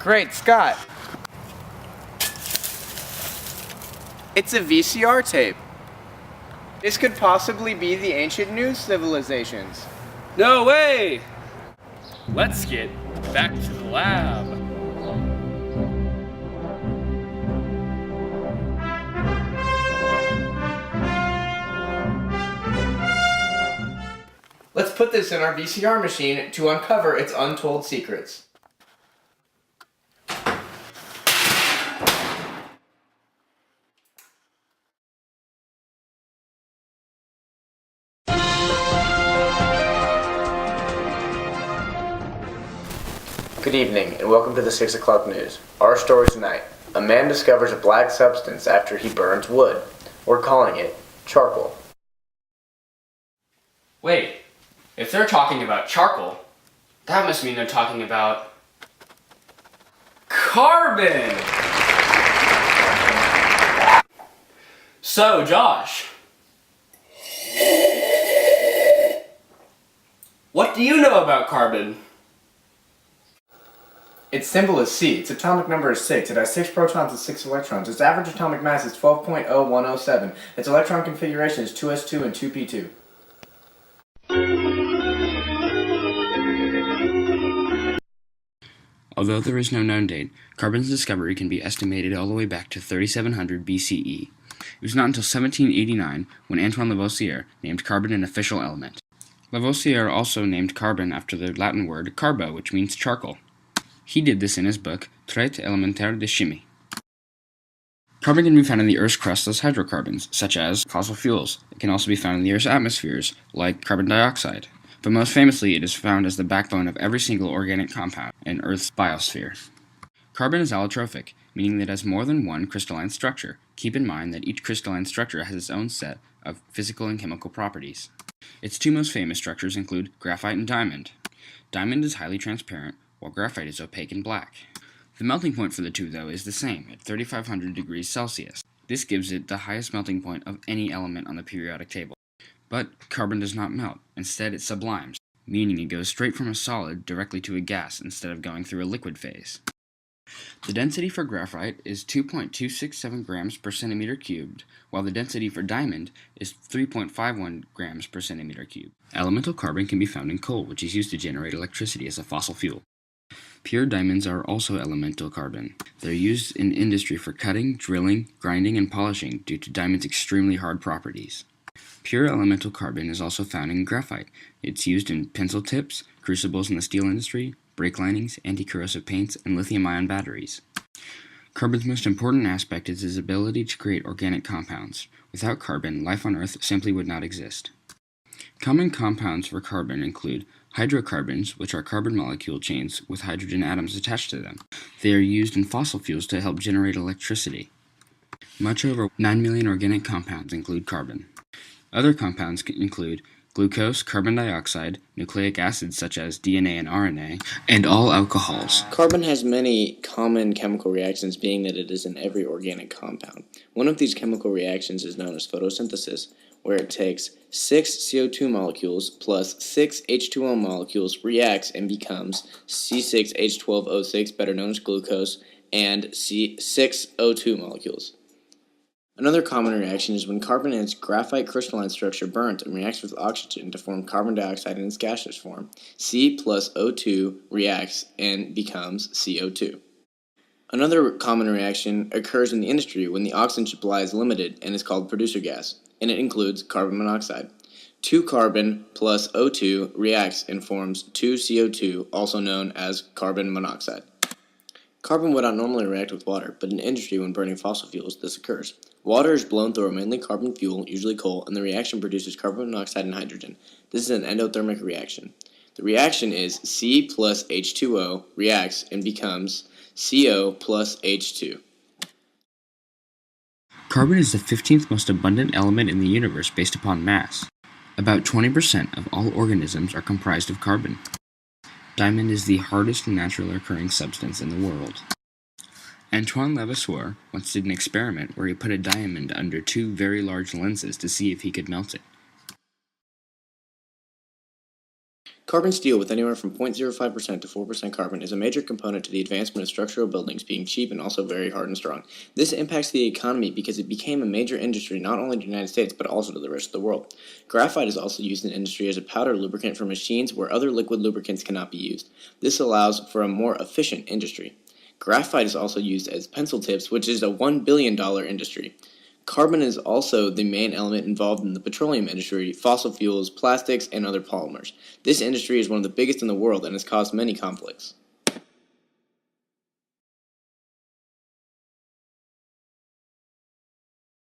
Great Scott! It's a VCR tape. This could possibly be the ancient New civilizations. No way! Let's get back to the lab. Let's put this in our VCR machine to uncover its untold secrets. Good evening, and welcome to the 6 o'clock news. Our story tonight: a man discovers a black substance after he burns wood. We're calling it charcoal. Wait, if they're talking about charcoal, that must mean they're talking about carbon! So, Josh, what do you know about carbon? Its symbol is C. Its atomic number is 6. It has 6 protons and 6 electrons. Its average atomic mass is 12.0107. Its electron configuration is 2s2 and 2p2. Although there is no known date, carbon's discovery can be estimated all the way back to 3700 BCE. It was not until 1789 when Antoine Lavoisier named carbon an official element. Lavoisier also named carbon after the Latin word carbo, which means charcoal. He did this in his book Tait de chimie. Carbon can be found in the Earth's crust as hydrocarbons, such as fossil fuels. It can also be found in the Earth's atmospheres, like carbon dioxide. But most famously, it is found as the backbone of every single organic compound in Earth's biosphere. Carbon is allotrophic, meaning that it has more than one crystalline structure. Keep in mind that each crystalline structure has its own set of physical and chemical properties. Its two most famous structures include graphite and diamond. Diamond is highly transparent, while graphite is opaque and black. The melting point for the two, though, is the same, at 3500 degrees Celsius. This gives it the highest melting point of any element on the periodic table. But carbon does not melt. Instead, it sublimes, meaning it goes straight from a solid directly to a gas instead of going through a liquid phase. The density for graphite is 2.267 grams per centimeter cubed, while the density for diamond is 3.51 grams per centimeter cubed. Elemental carbon can be found in coal, which is used to generate electricity as a fossil fuel. Pure diamonds are also elemental carbon. They're used in industry for cutting, drilling, grinding, and polishing due to diamond's extremely hard properties. Pure elemental carbon is also found in graphite. It's used in pencil tips, crucibles in the steel industry, brake linings, anti-corrosive paints, and lithium-ion batteries. Carbon's most important aspect is its ability to create organic compounds. Without carbon, life on Earth simply would not exist. Common compounds for carbon include hydrocarbons, which are carbon molecule chains with hydrogen atoms attached to them. They are used in fossil fuels to help generate electricity. Much over 9 million organic compounds include carbon. Other compounds include glucose, carbon dioxide, nucleic acids such as DNA and RNA, and all alcohols. Carbon has many common chemical reactions, being that it is in every organic compound. One of these chemical reactions is known as photosynthesis, where it takes 6 CO2 molecules plus 6 H2O molecules, reacts, and becomes C6H12O6, better known as glucose, and C6O2 molecules. Another common reaction is when carbon in its graphite crystalline structure burns and reacts with oxygen to form carbon dioxide in its gaseous form. C plus O2 reacts and becomes CO2. Another common reaction occurs in the industry when the oxygen supply is limited and is called producer gas, and it includes carbon monoxide. 2 carbon plus O2 reacts and forms 2 CO2, also known as carbon monoxide. Carbon would not normally react with water, but in industry when burning fossil fuels, this occurs. Water is blown through a mainly carbon fuel, usually coal, and the reaction produces carbon monoxide and hydrogen. This is an endothermic reaction. The reaction is C plus H2O reacts and becomes CO plus H2. Carbon is the 15th most abundant element in the universe based upon mass. About 20% of all organisms are comprised of carbon. Diamond is the hardest naturally occurring substance in the world. Antoine Lavoisier once did an experiment where he put a diamond under 2 very large lenses to see if he could melt it. Carbon steel with anywhere from 0.05% to 4% carbon is a major component to the advancement of structural buildings being cheap and also very hard and strong. This impacts the economy because it became a major industry not only in the United States but also to the rest of the world. Graphite is also used in industry as a powder lubricant for machines where other liquid lubricants cannot be used. This allows for a more efficient industry. Graphite is also used as pencil tips, which is a $1 billion industry. Carbon is also the main element involved in the petroleum industry, fossil fuels, plastics, and other polymers. This industry is one of the biggest in the world and has caused many conflicts.